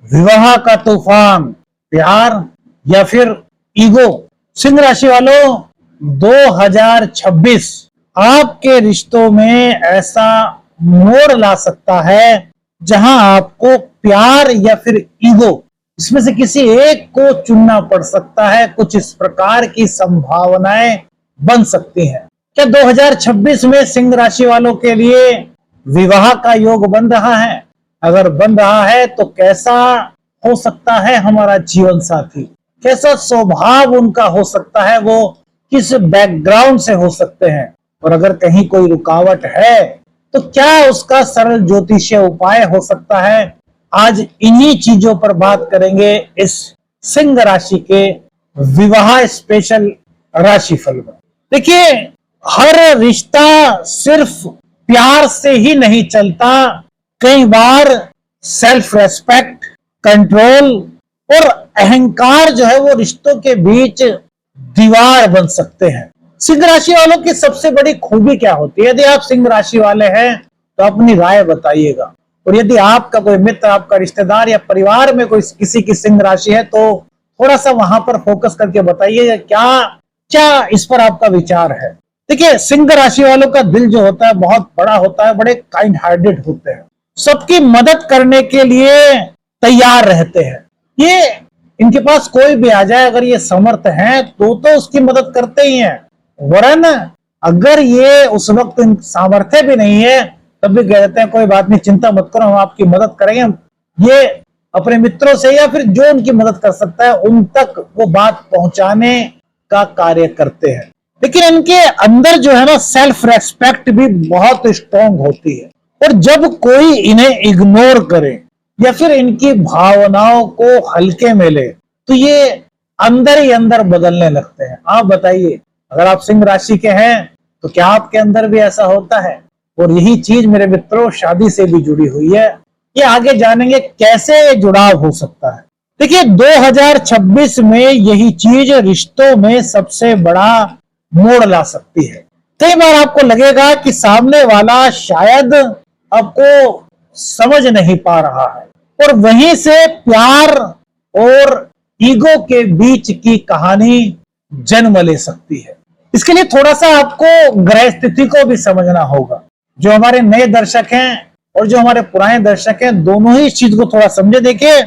विवाह का तूफान, प्यार या फिर ईगो। सिंह राशि वालों, 2026 आपके रिश्तों में ऐसा मोड़ ला सकता है जहां आपको प्यार या फिर ईगो, इसमें से किसी एक को चुनना पड़ सकता है। कुछ इस प्रकार की संभावनाएं बन सकती हैं। क्या 2026 में सिंह राशि वालों के लिए विवाह का योग बन रहा है? अगर बन रहा है तो कैसा हो सकता है हमारा जीवन साथी, कैसा स्वभाव उनका हो सकता है, वो किस बैकग्राउंड से हो सकते हैं, और अगर कहीं कोई रुकावट है तो क्या उसका सरल ज्योतिषीय उपाय हो सकता है। आज इन्हीं चीजों पर बात करेंगे इस सिंह राशि के विवाह स्पेशल राशिफल में। देखिए, हर रिश्ता सिर्फ प्यार से ही नहीं चलता। कई बार सेल्फ रेस्पेक्ट, कंट्रोल और अहंकार जो है वो रिश्तों के बीच दीवार बन सकते हैं। सिंह राशि वालों की सबसे बड़ी खूबी क्या होती है? यदि आप सिंह राशि वाले हैं तो अपनी राय बताइएगा, और यदि आपका कोई मित्र, आपका रिश्तेदार या परिवार में कोई किसी की सिंह राशि है तो थोड़ा सा वहां पर फोकस करके बताइए क्या क्या इस पर आपका विचार है। देखिए, सिंह राशि वालों का दिल जो होता है बहुत बड़ा होता है, बड़े काइंड हार्टेड होते हैं, सबकी मदद करने के लिए तैयार रहते हैं। ये इनके पास कोई भी आ जाए, अगर ये समर्थ हैं तो उसकी मदद करते ही हैं, वरन अगर ये उस वक्त सामर्थ्य भी नहीं है तब भी कह देते हैं कोई बात नहीं, चिंता मत करो, हम आपकी मदद करेंगे। ये अपने मित्रों से या फिर जो उनकी मदद कर सकता है उन तक वो बात पहुंचाने का कार्य करते हैं। लेकिन इनके अंदर जो है ना, सेल्फ रेस्पेक्ट भी बहुत स्ट्रांग होती है, और जब कोई इन्हें इग्नोर करे या फिर इनकी भावनाओं को हल्के में ले तो ये अंदर ही अंदर बदलने लगते हैं। आप बताइए, अगर आप सिंह राशि के हैं तो क्या आपके अंदर भी ऐसा होता है? और यही चीज मेरे मित्रों शादी से भी जुड़ी हुई है। ये आगे जानेंगे कैसे जुड़ाव हो सकता है। देखिए, 2026 में यही चीज रिश्तों में सबसे बड़ा मोड़ ला सकती है। कई बार आपको लगेगा कि सामने वाला शायद आपको समझ नहीं पा रहा है, और वहीं से प्यार और ईगो के बीच की कहानी जन्म ले सकती है। इसके लिए थोड़ा सा आपको ग्रह स्थिति को भी समझना होगा। जो हमारे नए दर्शक हैं और जो हमारे पुराने दर्शक हैं, दोनों ही इस चीज को थोड़ा समझे। देखिए,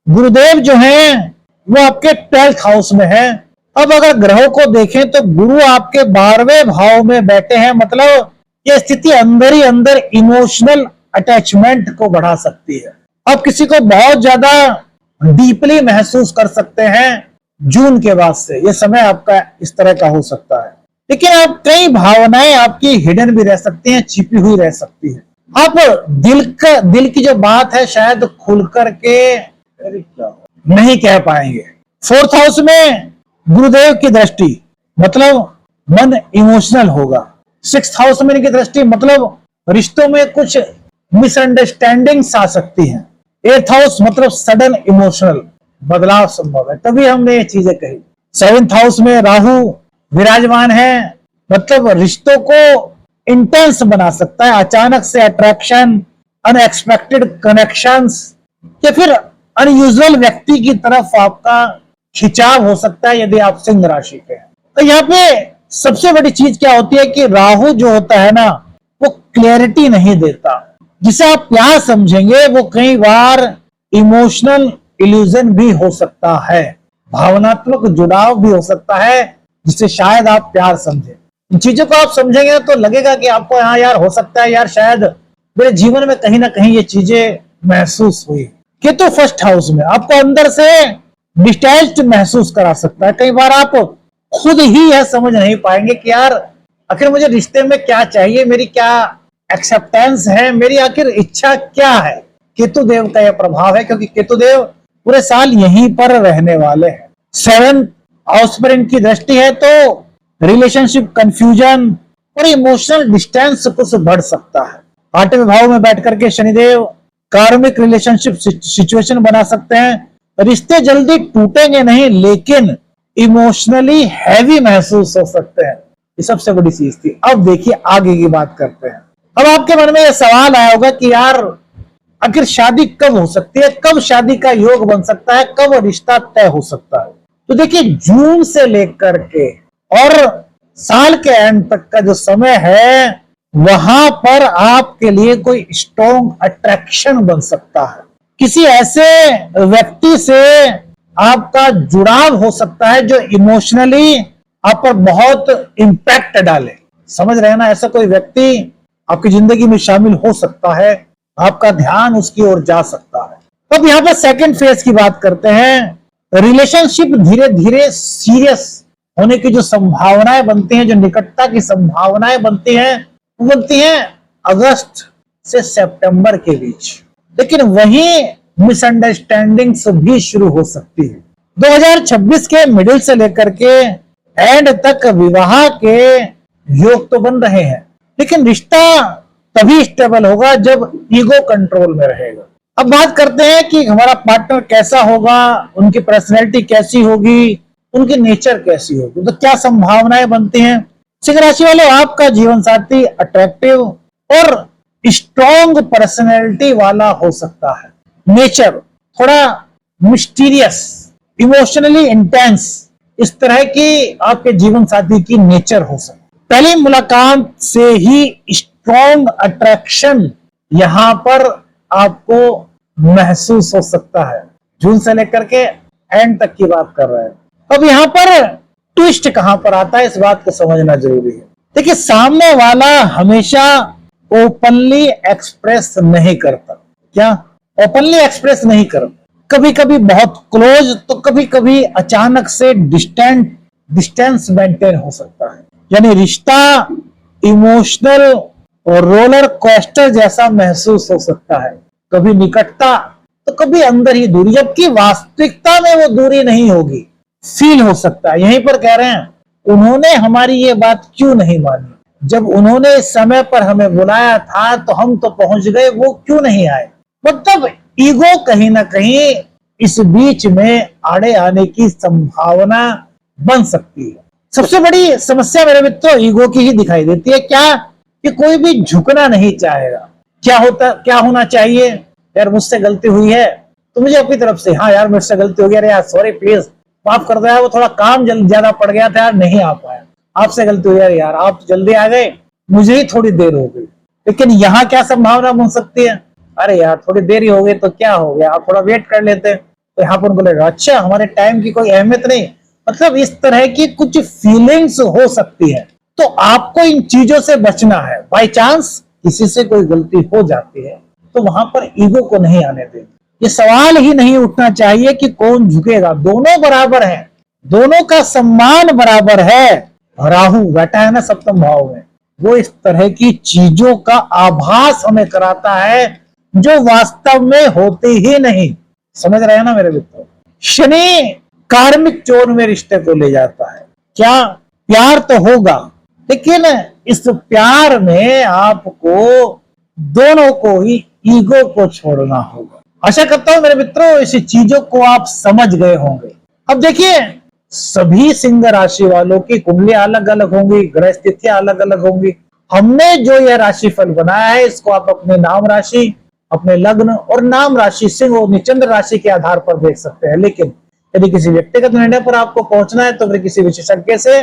गुरुदेव जो हैं वो आपके 12th हाउस में है। अब अगर ग्रहों को देखें तो गुरु आपके 12वें भाव में बैठे हैं, मतलब ये स्थिति अंदर ही अंदर इमोशनल अटैचमेंट को बढ़ा सकती है। आप किसी को बहुत ज्यादा डीपली महसूस कर सकते हैं जून के बाद से। ये समय आपका इस तरह का हो सकता है, लेकिन आप कई भावनाएं आपकी हिडन भी रह सकती हैं, छिपी हुई रह सकती है। आप दिल की जो बात है शायद खुल करके नहीं कह पाएंगे। 4th हाउस में गुरुदेव की दृष्टि, मतलब मन इमोशनल होगा। 6th हाउस में इनकी दृष्टि, मतलब रिश्तों में कुछ मिसअंडरस्टैंडिंग्स आ सकती हैं। 8th हाउस मतलब सडन इमोशनल बदलाव संभव है, तभी हमने ये चीजें कही। 7th हाउस में राहु विराजमान है, मतलब रिश्तों को इंटेंस बना सकता है। अचानक से अट्रैक्शन, अनएक्सपेक्टेड कनेक्शंस या फिर अनयूजुअल व्यक्ति की तरफ आपका खिंचाव हो सकता है यदि आप सिंह राशि के हैं। तो यहाँ पे सबसे बड़ी चीज क्या होती है कि राहु जो होता है ना, वो क्लैरिटी नहीं देता। जिसे आप प्यार समझेंगे वो कई बार इमोशनल इल्यूजन भी हो सकता है, भावनात्मक जुड़ाव भी हो सकता है जिसे शायद आप प्यार समझे। इन चीजों को आप समझेंगे तो लगेगा कि आपको हाँ यार, हो सकता है यार, शायद मेरे जीवन में कहीं ना कहीं ये चीजें महसूस हुई। केतु 1st हाउस में आपको अंदर से डिटैच्ड महसूस करा सकता है। कई बार आप खुद ही यह समझ नहीं पाएंगे कि यार आखिर मुझे रिश्ते में क्या चाहिए, मेरी क्या एक्सेप्टेंस है, मेरी आखिर इच्छा क्या है। केतु देव का यह प्रभाव है, क्योंकि केतु देव पूरे साल यहीं पर रहने वाले हैं। 7th हाउस पर इनकी दृष्टि है तो रिलेशनशिप कंफ्यूजन और इमोशनल डिस्टेंस कुछ बढ़ सकता है। 8वें भाव में बैठ करके शनिदेव कार्मिक रिलेशनशिप सिचुएशन बना सकते हैं। रिश्ते जल्दी टूटेंगे नहीं, लेकिन इमोशनली हैवी महसूस हो सकते हैं। ये सबसे बड़ी चीज थी। अब देखिए आगे की बात करते हैं। अब आपके मन में यह सवाल आया होगा कि यार आखिर शादी कब हो सकती है, कब शादी का योग बन सकता है, कब रिश्ता तय हो सकता है? तो देखिए, जून से लेकर के और साल के एंड तक का जो समय है, वहां पर आपके लिए कोई स्ट्रॉन्ग अट्रैक्शन बन सकता है। किसी ऐसे व्यक्ति से आपका जुड़ाव हो सकता है जो इमोशनली आप पर बहुत इंपैक्ट डाले। समझ रहे हैं ना? ऐसा कोई व्यक्ति आपकी जिंदगी में शामिल हो सकता है, आपका ध्यान उसकी ओर जा सकता है। अब यहां पर सेकंड फेज की बात करते हैं। रिलेशनशिप धीरे धीरे सीरियस होने की जो संभावनाएं बनती हैं, जो निकटता की संभावनाएं बनती हैं, वो बनती हैं अगस्त से सितंबर के बीच। लेकिन वहीं मिसअंडरस्टैंडिंग्स भी शुरू हो सकती है। 2026 के मिडिल से लेकर के एंड तक विवाह के योग तो बन रहे हैं, लेकिन रिश्ता तभी स्टेबल होगा जब ईगो कंट्रोल में रहेगा। अब बात करते हैं कि हमारा पार्टनर कैसा होगा, उनकी पर्सनैलिटी कैसी होगी, उनकी नेचर कैसी होगी। तो क्या संभावनाएं बनती हैं? सिंह राशि वालों, आपका जीवन साथी अट्रैक्टिव और स्ट्रॉन्ग पर्सनैलिटी वाला हो सकता है। नेचर थोड़ा मिस्टीरियस, इमोशनली इंटेंस, इस तरह की आपके जीवन साथी की नेचर हो सकती है। पहली मुलाकात से ही स्ट्रॉन्ग अट्रैक्शन यहां पर आपको महसूस हो सकता है। जून से लेकर के एंड तक की बात कर रहे हैं। अब यहां पर ट्विस्ट कहां पर आता है, इस बात को समझना जरूरी है। देखिए, सामने वाला हमेशा ओपनली एक्सप्रेस नहीं करता। क्या? ओपनली एक्सप्रेस नहीं करता। कभी कभी बहुत क्लोज, तो कभी कभी अचानक से डिस्टेंस मेंटेन हो सकता है। यानी रिश्ता इमोशनल और रोलर कोस्टर जैसा महसूस हो सकता है। कभी निकटता तो कभी अंदर ही दूरी, जबकि वास्तविकता में वो दूरी नहीं होगी, फील हो सकता है। यहीं पर कह रहे हैं, उन्होंने हमारी ये बात क्यों नहीं मानी? जब उन्होंने इस समय पर हमें बुलाया था तो हम तो पहुंच गए, वो क्यों नहीं आए? मतलब ईगो कहीं ना कहीं इस बीच में आड़े आने की संभावना बन सकती है। सबसे बड़ी समस्या मेरे मित्रों ईगो की ही दिखाई देती है। क्या? कि कोई भी झुकना नहीं चाहेगा। क्या होना चाहिए? यार मुझसे गलती हुई है तो मुझे अपनी तरफ से, हाँ यार मुझसे गलती हो गया यार, सॉरी प्लीज माफ कर दो यार, वो थोड़ा काम ज्यादा पड़ गया था यार, नहीं आ पाया, आपसे गलती हुई यार, आप जल्दी आ गए, मुझे ही थोड़ी देर हो गई। लेकिन यहाँ क्या संभावना बन सकती है? अरे यार थोड़ी देर ही हो गई तो क्या हो गया, आप थोड़ा वेट कर लेते। तो यहाँ पर बोलेगा अच्छा हमारे टाइम की कोई अहमियत नहीं। मतलब इस तरह की कुछ फीलिंग्स हो सकती है। तो आपको इन चीजों से बचना है। बाई चांस किसी से कोई गलती हो जाती है तो वहां पर ईगो को नहीं आने दें। ये सवाल ही नहीं उठना चाहिए कि कौन झुकेगा। दोनों बराबर हैं, दोनों का सम्मान बराबर है। राहु बैठा है ना सप्तम भाव में, वो इस तरह की चीजों का आभास हमें कराता है जो वास्तव में होती ही नहीं। समझ रहे हैं ना मेरे मित्रों? शनि कार्मिक चोर में रिश्ते को ले जाता है। क्या? प्यार तो होगा, लेकिन इस प्यार में आपको दोनों को ही ईगो को छोड़ना होगा। आशा करता हूं मेरे मित्रों इस चीजों को आप समझ गए होंगे। अब देखिए, सभी सिंह राशि वालों की कुंडलियां अलग अलग होंगी, ग्रह स्थितियां अलग अलग होंगी। हमने जो यह राशिफल बनाया है इसको आप अपने नाम राशि, अपने लग्न और नाम राशि सिंह और निचंद्र राशि के आधार पर देख सकते हैं। लेकिन यदि किसी व्यक्तिगत निर्णय पर आपको पहुंचना है तो फिर किसी विशेषज्ञ से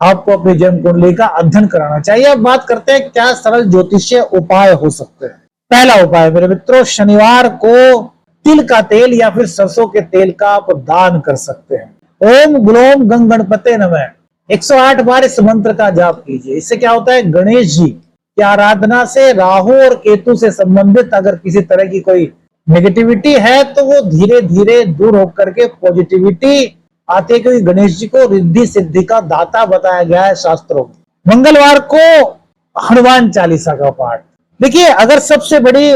आपको अपनी जन्म कुंडली का अध्ययन कराना चाहिए। अब बात करते हैं क्या सरल ज्योतिषीय उपाय हो सकते हैं। पहला उपाय मेरे मित्रों, शनिवार को तिल का तेल या फिर सरसों के तेल का आप दान कर सकते हैं। ओम ग्लोम गंग गणपते नमः 108 बार इस मंत्र का जाप कीजिए। इससे क्या होता है, गणेश जी की आराधना से राहु और केतु से संबंधित अगर किसी तरह की कोई नेगेटिविटी है तो वो धीरे धीरे दूर होकर के पॉजिटिविटी आते हैं, क्योंकि गणेश जी को रिद्धि सिद्धि का दाता बताया गया है शास्त्रों में। मंगलवार को हनुमान चालीसा का पाठ। देखिए, अगर सबसे बड़ी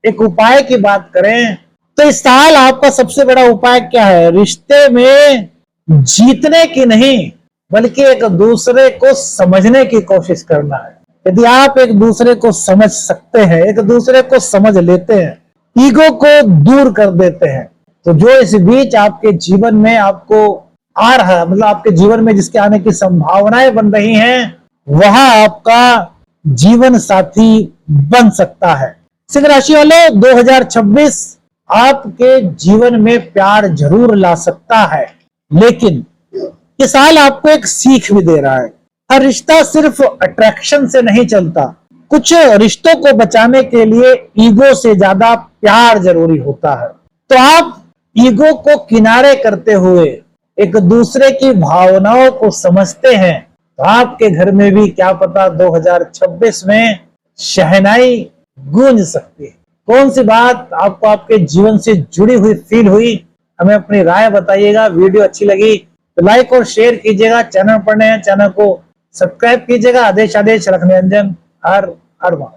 एक उपाय की बात करें तो इस साल आपका सबसे बड़ा उपाय क्या है? रिश्ते में जीतने की नहीं बल्कि एक दूसरे को समझने की कोशिश करना है। यदि आप एक दूसरे को समझ सकते हैं, एक दूसरे को समझ लेते हैं, ईगो को दूर कर देते हैं, तो जो इस बीच आपके जीवन में आपको आ रहा है, मतलब आपके जीवन में जिसके आने की संभावनाएं बन रही हैं, वह आपका जीवन साथी बन सकता है। सिंह राशि वालों, 2026 आपके जीवन में प्यार जरूर ला सकता है, लेकिन ये साल आपको एक सीख भी दे रहा है। हर रिश्ता सिर्फ अट्रैक्शन से नहीं चलता। कुछ रिश्तों को बचाने के लिए ईगो से ज्यादा प्यार जरूरी होता है। तो आप ईगो को किनारे करते हुए एक दूसरे की भावनाओं को समझते हैं, तो आपके घर में भी क्या पता 2026 में शहनाई गूंज सकती है। कौन सी बात आपको आपके जीवन से जुड़ी हुई फील हुई, हमें अपनी राय बताइएगा। वीडियो अच्छी लगी तो लाइक और शेयर कीजिएगा। चैनल पर नए हैं, चैनल को सब्सक्राइब कीजिएगा। आदेश आदेश रखने अंजन, हर हर महादेव।